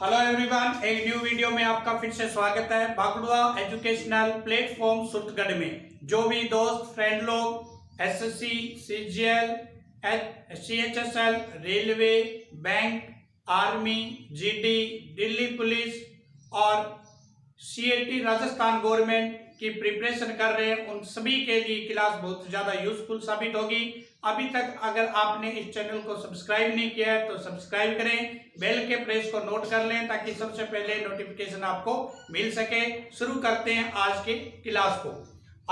Hello everyone, एक new video में आपका फिर से स्वागत है। भागड़ुआ एजुकेशनल प्लेटफॉर्म सुरतगढ़ में जो भी दोस्त फ्रेंड लोग SSC, CGL, CHSL, railway, bank, army, GD, Delhi police और सीएटी राजस्थान गवर्नमेंट की प्रिपरेशन कर रहे हैं, उन सभी के लिए क्लास बहुत ज़्यादा यूजफुल साबित होगी। अभी तक अगर आपने इस चैनल को सब्सक्राइब नहीं किया है तो सब्सक्राइब करें, बेल के प्रेस को नोट कर लें ताकि सबसे पहले नोटिफिकेशन आपको मिल सके। शुरू करते हैं आज के क्लास को।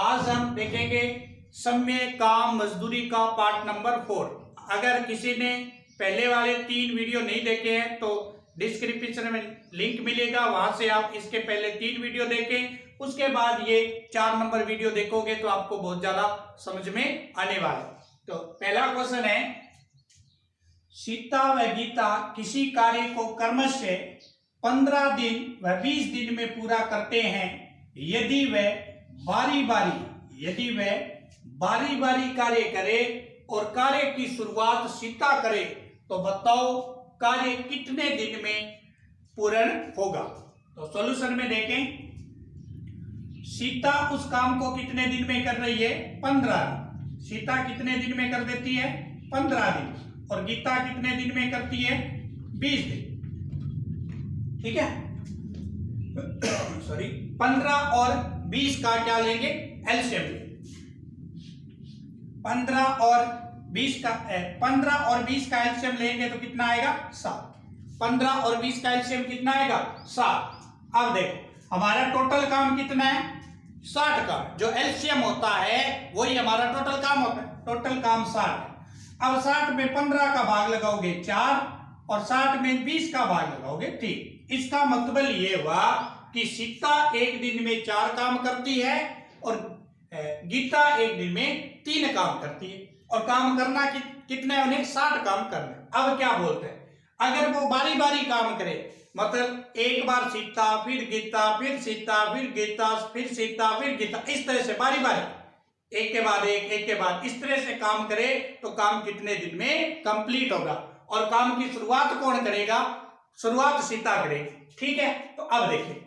आज हम देखेंगे समय काम मजदूरी का पार्ट नंबर 4। अगर किसी ने पहले वाले 3 वीडियो नहीं देखे हैं तो डिस्क्रिप्शन में लिंक मिलेगा, वहां से आप इसके पहले 3 वीडियो देखें, उसके बाद ये 4 नंबर वीडियो देखोगे तो आपको बहुत ज्यादा समझ में आने वाला है। तो पहला क्वेश्चन है, सीता व गीता किसी कार्य को क्रमश से 15 दिन व 20 दिन में पूरा करते हैं। यदि वह बारी बारी कार्य करे और कार्य की शुरुआत सीता करे तो बताओ कार्य कितने दिन में पूर्ण होगा। तो सॉल्यूशन में देखें, सीता उस काम को कितने दिन में कर रही है? 15 दिन। सीता कितने दिन में कर देती है? 15 दिन। और गीता कितने दिन में करती है? 20 दिन। ठीक है, सॉरी, 15 और 20 का क्या लेंगे? एलसीएम। 15 और 20 का एलसीएम लेंगे तो कितना आएगा? 7। 15 और 20 का एलसीएम कितना आएगा? 7। अब देखो हमारा टोटल काम कितना है? 60 का जो एलसीएम होता है वही हमारा टोटल काम होता है। टोटल काम 60 है। अब 60 में 15 का भाग लगाओगे 4 और 60 में 20 का भाग लगाओगे 3। इसका मतलब ये हुआ कि सीता एक दिन में 4 काम करती है और गीता एक दिन में 3 काम करती है। और काम करना कितने? उन्हें 60 काम करना। अब क्या बोलते हैं, अगर वो बारी बारी काम करे, मतलब एक बार सीता फिर गीता फिर सीता फिर गीता फिर सीता फिर गीता, इस तरह से बारी बारी एक के बाद एक के बाद इस तरह से काम करे तो काम कितने दिन में कंप्लीट होगा। और काम की शुरुआत कौन करेगा? शुरुआत सीता करेगी। ठीक है, तो अब देखिए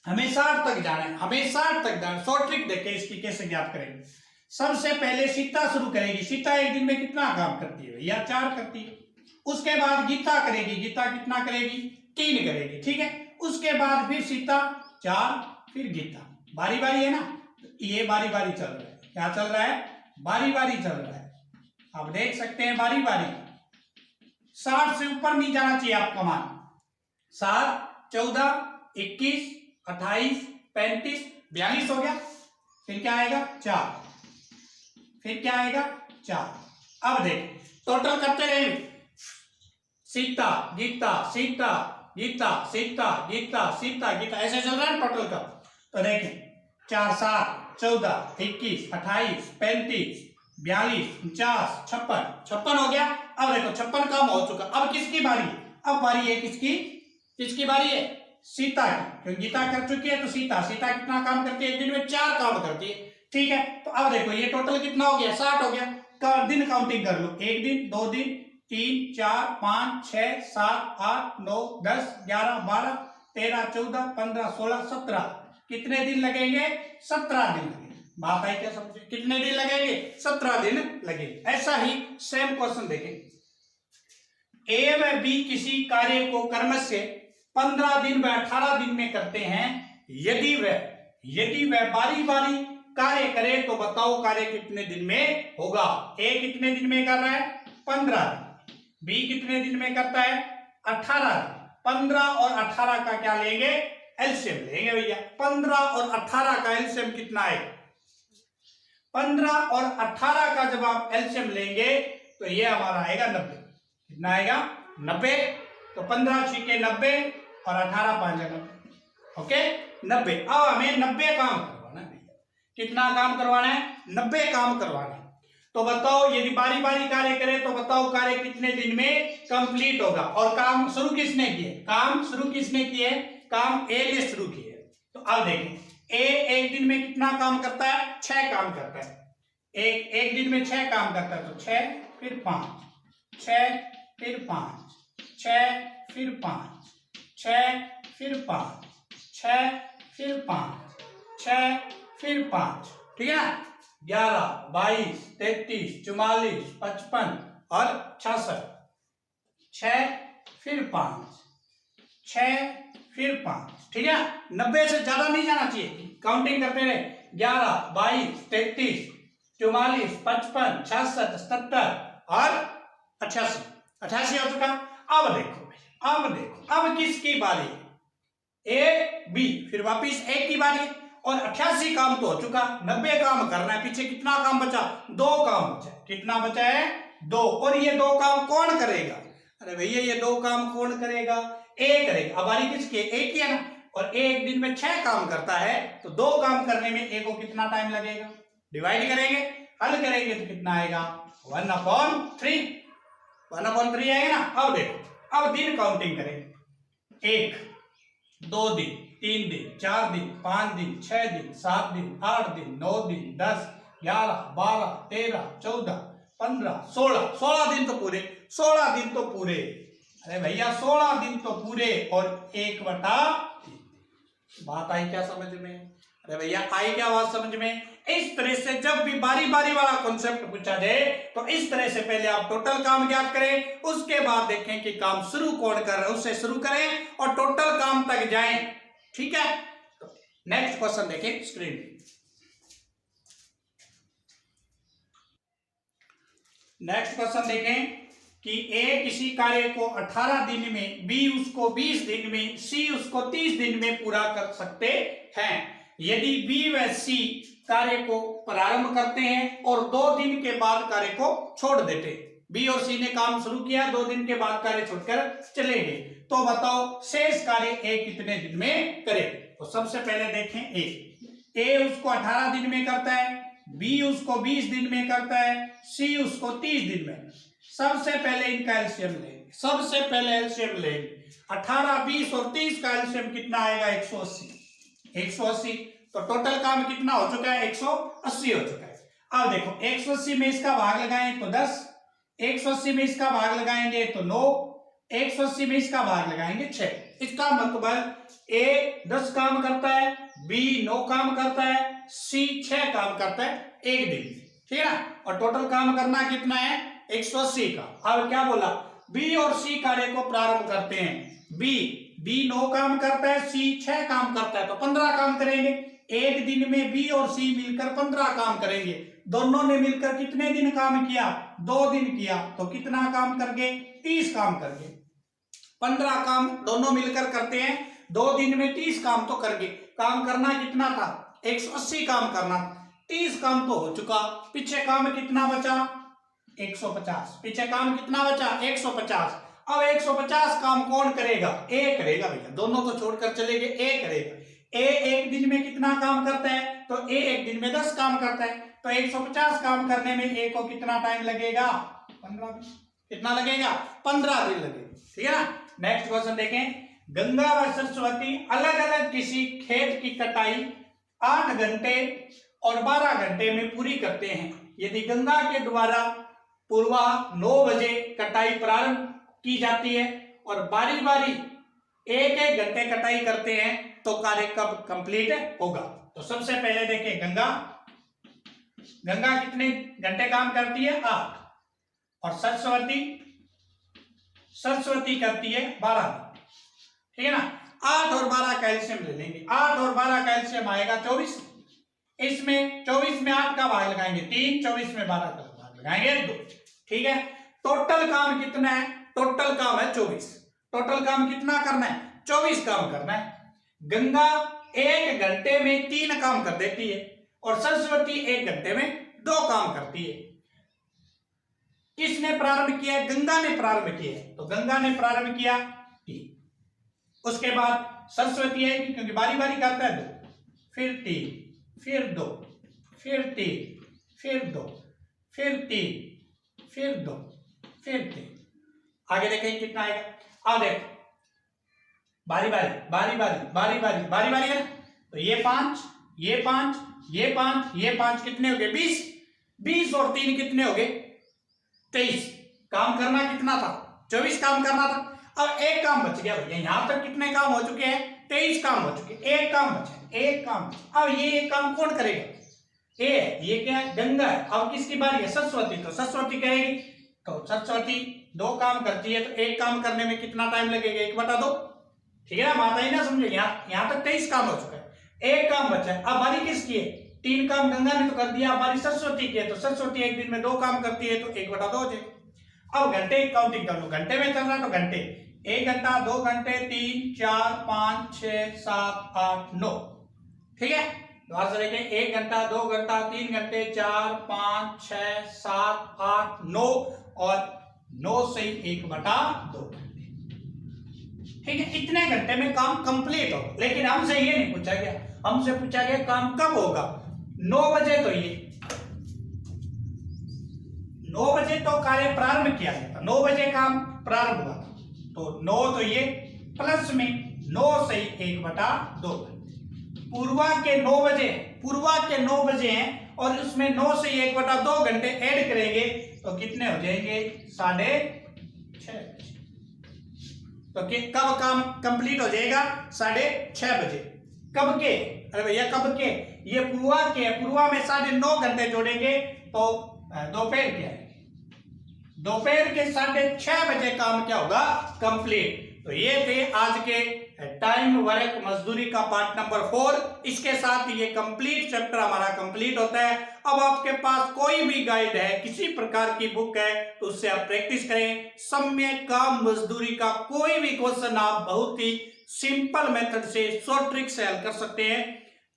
हमें 60 तक जाना है। शॉर्ट ट्रिक देखें इसकी कैसे ज्ञात करेंगे। सबसे पहले सीता शुरू करेगी। सीता एक दिन में कितना काम करती है भैया? 4 करती है। उसके बाद गीता करेगी। गीता कितना करेगी? 3 करेगी। ठीक है, उसके बाद फिर सीता 4 फिर गीता। बारी बारी है ना, ये बारी बारी चल रहा है। क्या चल रहा है? बारी बारी चल रहा है। आप देख सकते हैं बारी बारी। 60 से ऊपर नहीं जाना चाहिए आपका मान। 7, 14, 21, 28, 35, 42 हो गया। फिर क्या आएगा? 4। फिर क्या आएगा? 4। अब देख टोटल करते रहे, सीता गीता सीता गीता सीता गीता सीता गीता, ऐसे चल रहा है टोटल का। तो देखें 4, 7, 14, 21, 28, 35, 42, 49, 56 हो गया। अब देखो 56 काम हो चुका। अब किसकी बारी है? अब बारी है किसकी बारी है? सीता की। क्योंकि गीता कर चुकी है तो सीता कितना काम करती है? एक दिन में 4 काम करती है। ठीक है, तो अब देखो ये टोटल कितना हो गया? 60 हो गया। दिन काउंटिंग कर लो, 1 दिन, 2 दिन, 3, 4, 5, 6, 7, 8, 9, 10, 11, 12, 13, 14, 15, 16, 17। कितने दिन लगेंगे? 17 दिन लगेंगे। बात आई क्या समझे? कितने दिन लगेंगे? 17 दिन लगेंगे। ऐसा ही सेम क्वेश्चन देखें, ए व बी किसी कार्य को क्रमश से 15 दिन व 18 दिन में करते हैं। यदि वह बारी बारी कार्य करे तो बताओ कार्य कितने दिन में होगा। ए कितने दिन में कर रहा है? 15 दिन। बी कितने दिन में करता है? 18 दिन। 15 और 18 का क्या लेंगे? एलसीएम लेंगे भैया। 15 और 18 का एलसीएम कितना है? 15 और 18 का जब आप एलसीएम लेंगे तो ये हमारा आएगा 90। कितना आएगा? 90। तो 15 छीके 90 और 18 5 90। ओके, 90। अब हमें 90 काम करवाना है। कितना काम करवाना है? 90 काम करवाना है। तो बताओ यदि बारी बारी कार्य करे तो बताओ कार्य कितने दिन में कंप्लीट होगा। और काम शुरू किसने किए? काम ए ने शुरू किए। तो अब देखें ए एक दिन में कितना काम करता है? 6 काम करता है। एक दिन में 6 काम करता है। तो 6 फिर 5, 6 फिर 5, 6 फिर 5, 6 फिर 5, 6 फिर 5, 6 फिर 5, ठीक है ना। 11, 22, 33, 44, 55 और 66, 6 फिर 5, 6 फिर 5, ठीक है। 90 से ज्यादा नहीं जाना चाहिए, काउंटिंग करते रहे। 11, 22, 33, 44, 55, 66, 77 और 88, 88 हो चुका। अब देखो, अब किसकी बारी है? ए बी, फिर वापिस ए की बारी है। और 88 काम तो हो चुका, 90 काम करना है। पीछे कितना काम बचा? 2 काम बचा। कितना बचा है? 2। और ये 2 काम कौन करेगा? अरे भैया ये 2 काम कौन करेगा? ए करेगा। अब बारी किसकी? ए की है ना। और ए एक दिन में 6 काम करता है, तो 2 काम करने में ए को कितना टाइम लगेगा? डिवाइड करेंगे, हल करेंगे तो कितना आएगा? 1/3, 1/3 आएगा ना। अब देखो, अब दिन काउंटिंग करेंगे। 1, 2 दिन, 3 दिन, 4 दिन, 5 दिन, 6 दिन, 7 दिन, 8 दिन, 9 दिन, 10, 11, 12, 13, 14, 15, 16 दिन तो पूरे, 16 दिन तो पूरे। अरे भैया 16 दिन तो पूरे और 1/3। बात आई क्या समझ में? अरे भैया आई क्या बात समझ में? इस तरह से जब भी बारी बारी वाला कॉन्सेप्ट पूछा जाए तो इस तरह से पहले आप टोटल काम ज्ञात करें, उसके बाद देखें कि काम शुरू कौन कर रहा है, उससे शुरू करें और टोटल काम तक जाएं, ठीक है। तो नेक्स्ट क्वेश्चन देखें स्क्रीन पे। नेक्स्ट क्वेश्चन देखें कि ए किसी कार्य को 18 दिन में, बी उसको 20 दिन में, सी उसको 30 दिन में पूरा कर सकते हैं। यदि बी व सी कार्य को प्रारंभ करते हैं और 2 दिन के बाद कार्य को छोड़ देते हैं, बी और सी ने काम शुरू किया, 2 दिन के बाद कार्य छोड़कर चले गए, तो बताओ शेष कार्य ए कितने दिन में करे? तो सबसे पहले देखें ए उसको 18 दिन में करता है, बी उसको 20 दिन में करता है, सी उसको 30 दिन में। सबसे पहले इनका एलसीएम लेंगे, सबसे पहले एलसीएम लेंगे। 18, 20 और 30 का एलसीएम कितना आएगा? 180। तो टोटल काम कितना हो चुका है? 180 हो चुका है। अब देखो 180 में इसका भाग लगाएं तो 10, 180 में इसका भाग लगाएंगे तो 9, 180 में इसका भाग लगाएंगे 6। इसका मतलब ए 10 काम करता है, बी 9 काम करता है, सी 6 काम करता है एक दिन, ठीक है ना। और टोटल काम करना कितना है? 180 का। अब क्या बोला? बी और सी कार्य को प्रारंभ करते हैं। बी 9 काम करता है, सी 6 काम करता है, तो 15 काम करेंगे। एक दिन में बी और सी मिलकर 15 काम करेंगे। दोनों ने मिलकर कितने दिन काम किया? 2 दिन किया, तो कितना काम कर गए? 30 काम कर गए। 15 काम दोनों मिलकर करते हैं, 2 दिन में 30 काम तो कर गए। काम करना कितना था? 180 काम करना। 30 काम तो हो चुका, पीछे काम कितना बचा? 150। पीछे काम कितना बचा? 150। अब 150 काम कौन करेगा? ए करेगा भैया, दोनों को छोड़कर चले गए, ए करेगा। ए एक दिन में कितना काम करता है? तो ए एक दिन में 10 काम करता है, तो 150 काम करने में ए को कितना टाइम लगेगा? 15 दिन। कितना लगेगा? 15 दिन लगेगा, ठीक है ना। नेक्स्ट क्वेश्चन देखें। गंगा व सरस्वती अलग अलग किसी खेत की कटाई 8 घंटे और 12 घंटे में पूरी करते हैं। यदि गंगा के द्वारा पूर्वा 9 बजे कटाई प्रारंभ की जाती है और बारी बारी 1-1 घंटे कटाई करते हैं, तो कार्य कब कंप्लीट होगा? तो सबसे पहले देखें गंगा कितने घंटे काम करती है? 8। और सरस्वती करती है 12, ठीक है ना। 8 और 12 का एलसीएम ले लेंगे। 8 और 12 का एलसीएम आएगा 24। इसमें 24 में 8 का भाग लगाएंगे 3, 24 में 12 का भाग लगाएंगे 2, ठीक है। टोटल काम कितना है? टोटल काम है 24। टोटल काम कितना करना है? 24 काम करना है। गंगा 1 घंटे में 3 काम कर देती है और सरस्वती 1 घंटे में 2 काम करती है। किसने प्रारंभ किया है? गंगा ने प्रारंभ किया है, तो गंगा ने प्रारंभ किया 3। उसके बाद सरस्वती है क्योंकि बारी बारी करता है 2, फिर 3, फिर 2, फिर 3, फिर 2, फिर 3, फिर 2, फिर 3। आगे देखें कितना आएगा। अब देखो बारी बारी है, तो ये 5, ये 5, ये 5, ये 5 कितने हो गए? 20। 20 और 3 कितने हो गए? 23। काम करना कितना था? 24 काम करना था। अब एक काम बच गया भैया, यहां तक कितने काम हो चुके हैं? 23 काम हो चुके, एक काम बचा, एक काम। अब ये एक काम कौन करेगा? ये क्या है? गंगा है। अब किसकी बारी है? सरस्वती। तो सरस्वती कहेगी। तो सरस्वती 2 काम करती है, तो एक काम करने में कितना टाइम लगेगा? 1/2। ठीक है ना, बात आई ना, समझे? यहाँ तक 23 काम हो चुका है, एक काम बचा है। अब बारी किसकी है? 3 काम गंगा ने तो कर दिया, अब बारी सरस्वती की है। तो सरस्वती एक दिन में 2 काम करती है, तो 1/2 हो जाए। अब घंटे की काउंटिंग कर लो, घंटे में चल रहा है तो घंटे, 1 घंटा, 2 घंटे, 3, 4, 5, 6, 7, 8, 9। ठीक है, दोबारा से देखें, 1 घंटा, 2 घंटा, 3 घंटे, 4, 5, 6, 7, 8, 9 और 9 से 1/2 घंटे। ठीक है, इतने घंटे में काम कंप्लीट हो। लेकिन हमसे ये नहीं पूछा गया, हमसे पूछा गया काम कब होगा? 9 बजे। तो ये 9 बजे तो कार्य प्रारंभ किया गया था, 9 बजे काम प्रारंभ हुआ था। तो 9 तो ये प्लस में 9 से 1/2 घंटे। पूर्वा के 9 बजे, पूर्वा के 9 बजे हैं और उसमें 9 से 1/2 घंटे ऐड करेंगे तो कितने हो जाएंगे? 6:30 बजे। तो कब काम कंप्लीट हो जाएगा? 6:30 बजे। कब के? अरे भैया कब के? ये पूर्वा के, पूर्वा में 9:30 घंटे जोड़ेंगे तो दोपहर के आएंगे। दोपहर के 6:30 बजे काम क्या होगा? कंप्लीट। तो ये थे आज के टाइम वर्क मजदूरी का पार्ट नंबर 4। इसके साथ ये कंप्लीट चैप्टर हमारा कंप्लीट होता है। अब आपके पास कोई भी गाइड है, किसी प्रकार की बुक है, तो उससे आप प्रैक्टिस करें। समय काम मजदूरी का कोई भी क्वेश्चन आप बहुत ही सिंपल मेथड से, शॉर्ट ट्रिक से हल कर सकते हैं।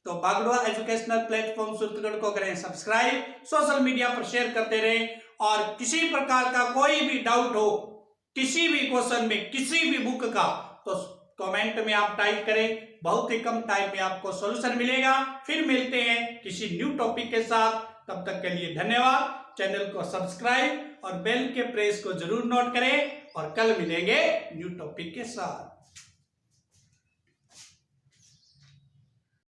तो भागड़ुआ एजुकेशनल प्लेटफॉर्म सूत्रगढ़ को करें सब्सक्राइब, सोशल मीडिया पर शेयर करते रहें। और किसी प्रकार का कोई भी डाउट हो किसी भी क्वेश्चन में, किसी भी बुक का, तो कमेंट में आप टाइप करें, बहुत ही कम टाइम में आपको सॉल्यूशन मिलेगा। फिर मिलते हैं किसी न्यू टॉपिक के साथ, तब तक के लिए धन्यवाद। चैनल को सब्सक्राइब और बेल के प्रेस को जरूर नोट करें और कल मिलेंगे न्यू टॉपिक के साथ।